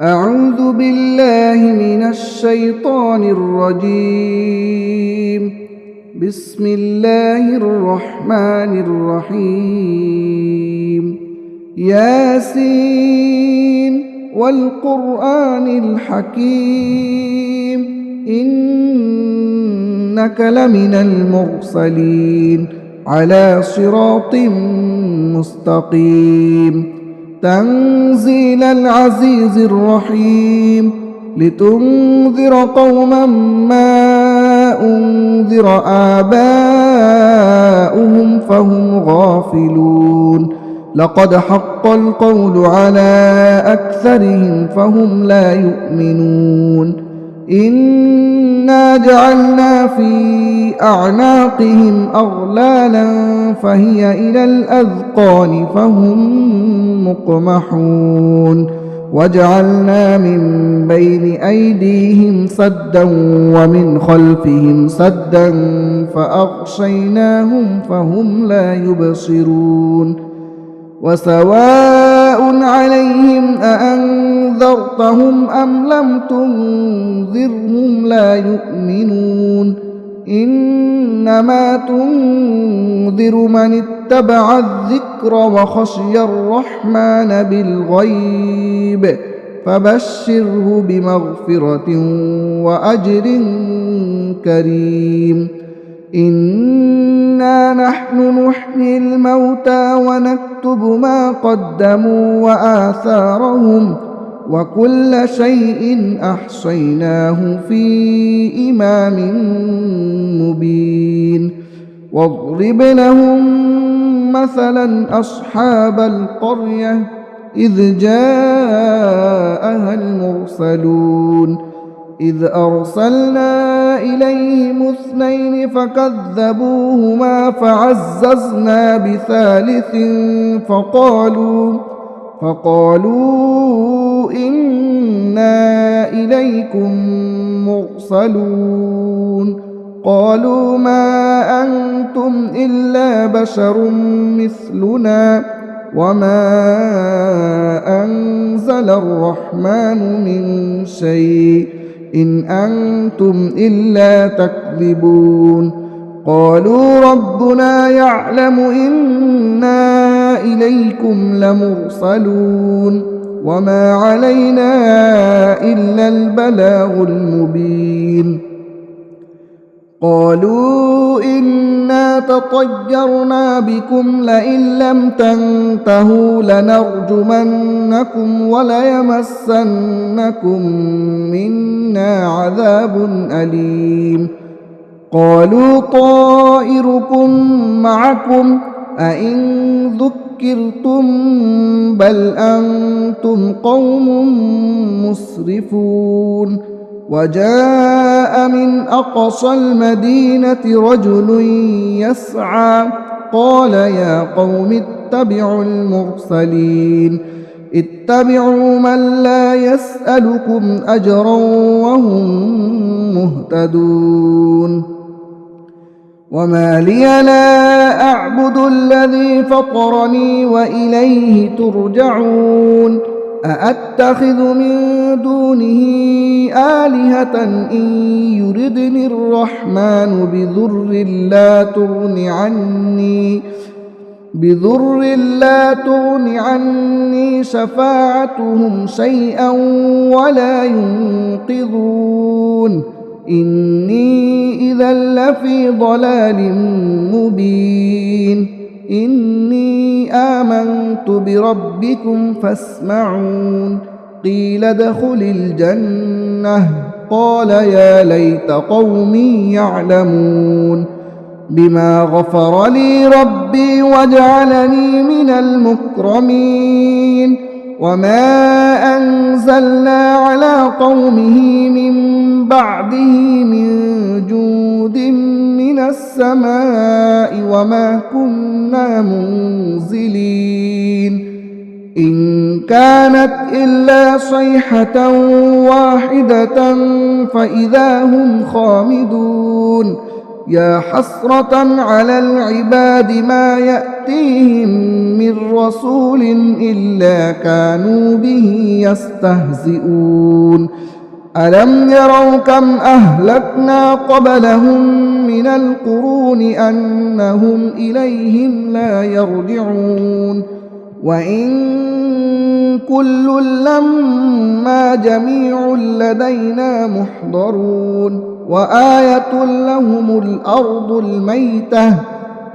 أعوذ بالله من الشيطان الرجيم. بسم الله الرحمن الرحيم. ياسين والقرآن الحكيم إنك لمن المرسلين على صراط مستقيم. تنزيل العزيز الرحيم لتنذر قوما ما أنذر آباؤهم فهم غافلون. لقد حق القول على أكثرهم فهم لا يؤمنون. إنا جعلنا في أعناقهم أغلالا فهي إلى الأذقان فهم مقمحون. وجعلنا من بين أيديهم سدا ومن خلفهم سدا فأغشيناهم فهم لا يبصرون. وسواء عليهم أأنذرتهم أم لم تنذرهم لا يؤمنون. إنما تنذر من اتبع الذكر وخشي الرحمن بالغيب فبشره بمغفرة وأجر كريم. إنا نحن نحيي الموتى ونكتب ما قدموا وآثارهم وكل شيء أحصيناه في إمام مبين. واضرب لهم مثلا أصحاب القرية إذ جاءها المرسلون إذ أرسلنا إليهم 2 فكذبوهما فعززنا بثالث فقالوا إنا إليكم مرسلون. قالوا ما أنتم إلا بشر مثلنا وما أنزل الرحمن من شيء إن أنتم إلا تكذبون. قالوا ربنا يعلم إنا إليكم لمرسلون وما علينا إلا البلاغ المبين. قالوا إنا تطيرنا بكم لئن لم تنتهوا لنرجمنكم وليمسنكم منا عذاب أليم. قالوا طائركم معكم أئن ذكرتم بل أنتم قوم مسرفون. وجاء من أقصى المدينة رجل يسعى قال يا قوم اتبعوا المرسلين اتبعوا من لا يسألكم أجرا وهم مهتدون. وما لي لا أعبد الذي فطرني وإليه ترجعون. أأتخذ من دونه آلهة إن يردني الرحمن بضر لا تغن عني شفاعتهم شيئا ولا ينقذون. إني إذا لفي ضلال مبين. إني آمنت بربكم فاسمعون. قيل ادخل الجنة قال يا ليت قومي يعلمون بما غفر لي ربي وجعلني من المكرمين. وما أنزلنا على قومه من بعده من جود من السماء وما كنا منزلين. إن كانت إلا صيحة واحدة فإذا هم خامدون. يا حسرة على العباد ما يأتيهم من رسول إلا كانوا به يستهزئون ألم يروا كم أهلكنا قبلهم من القرون أنهم إليهم لا يرجعون وإن كل لما جميع لدينا محضرون وآية لهم الأرض الميتة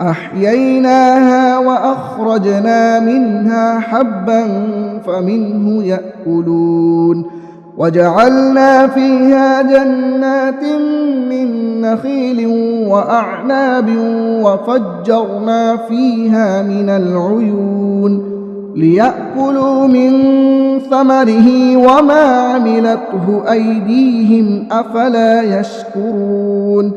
أحييناها وأخرجنا منها حبا فمنه يأكلون وجعلنا فيها جنات من نخيل وأعناب وفجرنا فيها من العيون ليأكلوا من ثمره وما عملته أيديهم أفلا يشكرون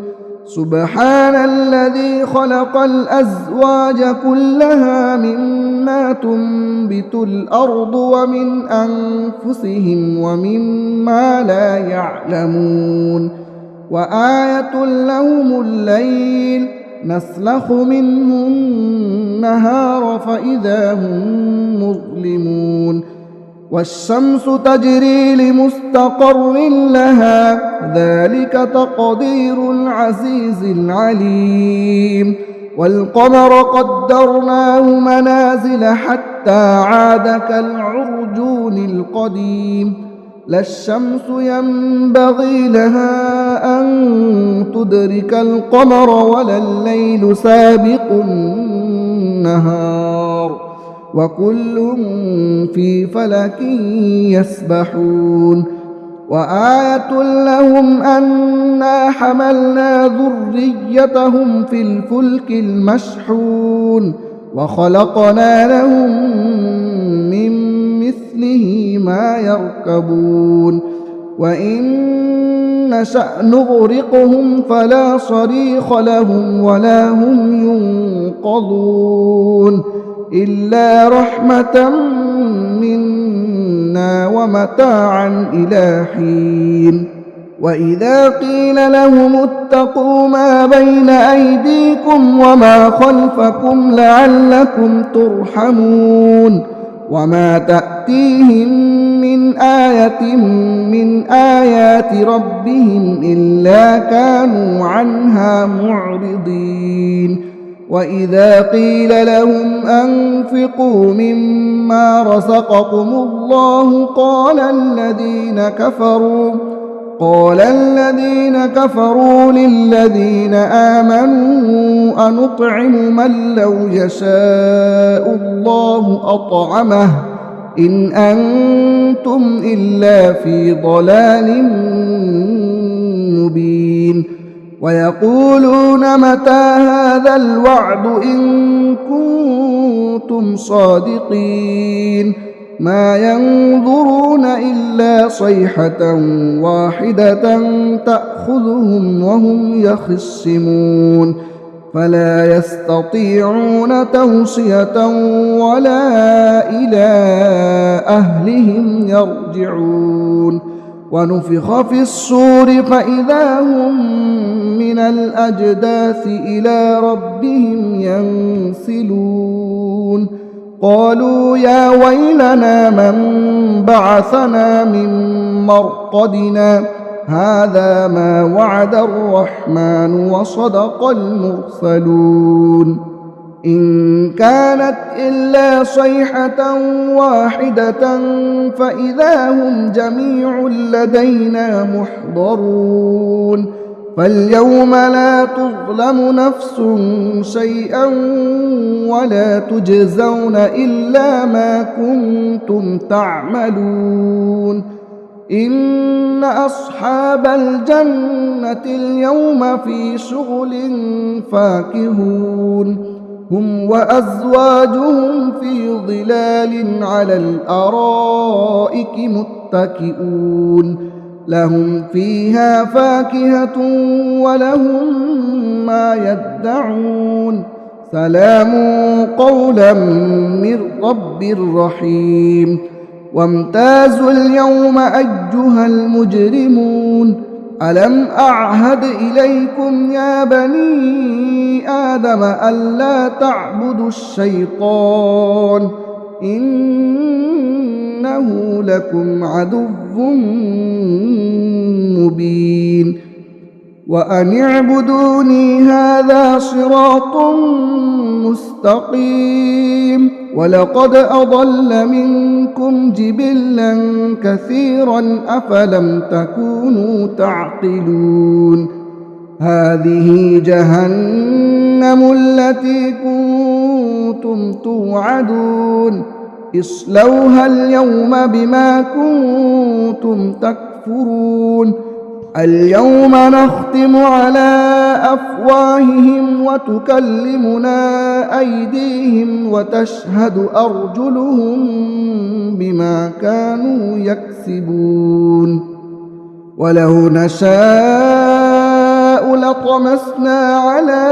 سبحان الذي خلق الأزواج كلها مما تنبت الأرض ومن أنفسهم ومما لا يعلمون وآية لهم الليل نسلخ منه النهار فإذا هم مظلمون والشمس تجري لمستقر لها ذلك تقدير العزيز العليم والقمر قدرناه منازل حتى عاد كالعرجون القديم لا الشمس ينبغي لها أن تدرك القمر ولا الليل سابق النهار وكل في فلك يسبحون وآية لهم أنا حملنا ذريتهم في الفلك المشحون وخلقنا لهم من مثله ما يركبون وإن نشأ نغرقهم فلا صريخ لهم ولا هم ينقذون إلا رحمة منا ومتاعا إلى حين وإذا قيل لهم اتقوا ما بين أيديكم وما خلفكم لعلكم ترحمون وما تأتيهم من آية من آيات ربهم إلا كانوا عنها معرضين وإذا قيل لهم أنفقوا مما رزقكم الله قال الذين كفروا للذين آمنوا أنطعم من لو يشاء الله أطعمه إن أنتم إلا في ضلال مبين ويقولون متى هذا الوعد إن كنتم صادقين ما ينظرون إلا صيحة واحدة تأخذهم وهم يخصمون فلا يستطيعون توصية ولا إلى أهلهم يرجعون ونفخ في الصور فإذا هم من الأجداث إلى ربهم ينسلون قالوا يا ويلنا من بعثنا من مرقدنا هذا ما وعد الرحمن وصدق المرسلون إن كانت إلا صيحة واحدة فإذا هم جميع لدينا محضرون فاليوم لا تظلم نفس شيئا ولا تجزون إلا ما كنتم تعملون إن أصحاب الجنة اليوم في شغل فاكهون هم وأزواجهم في ظلال على الأرائك متكئون لهم فيها فاكهة ولهم ما يدعون سلام قولا من رب رحيم وامتازوا اليوم أيها المجرمون ألم أعهد إليكم يا بني آدم ألا تعبدوا الشيطان إنه لكم عدو مبين وأن اعبدوني هذا صراط مستقيم ولقد أضل منكم جبلا كثيرا أفلم تكونوا تعقلون هذه جهنم التي كنتم توعدون اصلوها اليوم بما كنتم تكفرون اليوم نختم على أفواههم وتكلمنا أيديهم وتشهد أرجلهم بما كانوا يكسبون ولو نشاء لطمسنا على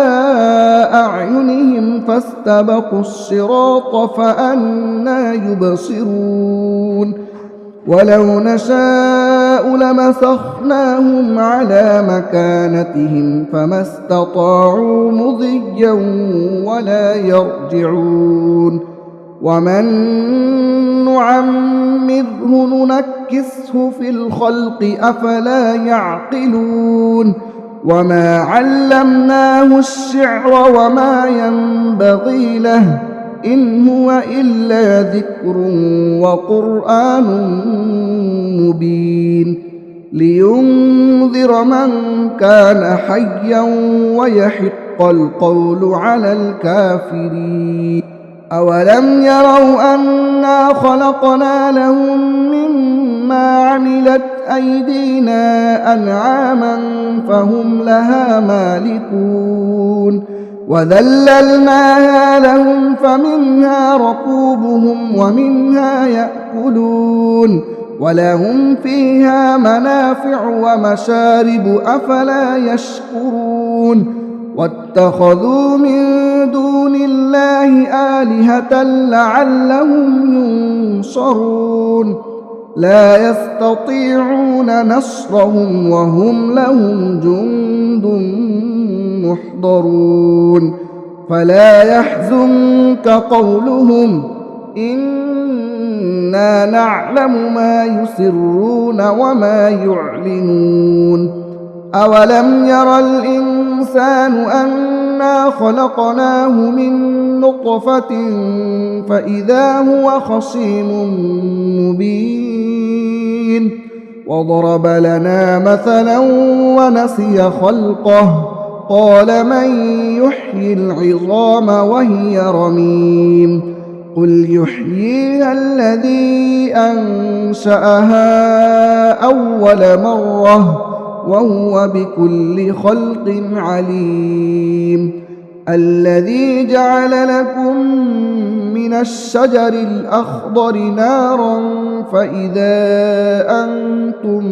أعينهم فاستبقوا الصراط فأنى يبصرون ولو نشاء لمسخناهم على مكانتهم فما استطاعوا مضيا ولا يرجعون ومن نعمره ننكسه في الخلق أفلا يعقلون وما علمناه الشعر وما ينبغي له إن هو إلا ذكر وقرآن مبين لينذر من كان حيا ويحق القول على الكافرين أولم يروا أنا خلقنا لهم مما عملت أيدينا أنعاما فهم لها مالكون وذللناها لهم فمنها ركوبهم ومنها يأكلون ولهم فيها منافع ومشارب أفلا يشكرون واتخذوا من دون الله آلهة لعلهم ينصرون لا يستطيعون نصرهم وهم لهم جند محضرون فلا يحزنك قولهم إنا نعلم ما يسرون وما يعلنون أولم ير الإنسان أنا خلقناه من نطفة فإذا هو خصيم مبين وضرب لنا مثلا ونسي خلقه قال من يحيي العظام وهي رميم قل يحييها الذي أنشأها أول مرة وهو بكل خلق عليم الذي جعل لكم من الشجر الأخضر نارا فإذا أنتم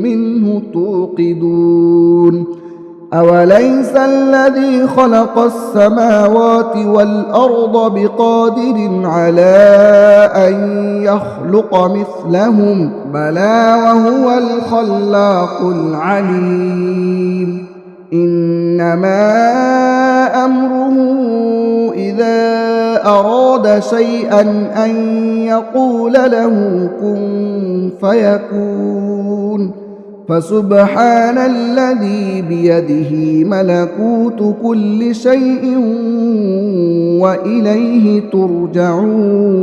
منه توقدون أوليس الذي خلق السماوات والأرض بقادر على أن يخلق مثلهم بلى وهو الخلاق العليم إنما أمره إذا أراد شيئا أن يقول له كن فيكون فسبحان الذي بيده ملكوت كل شيء وإليه ترجعون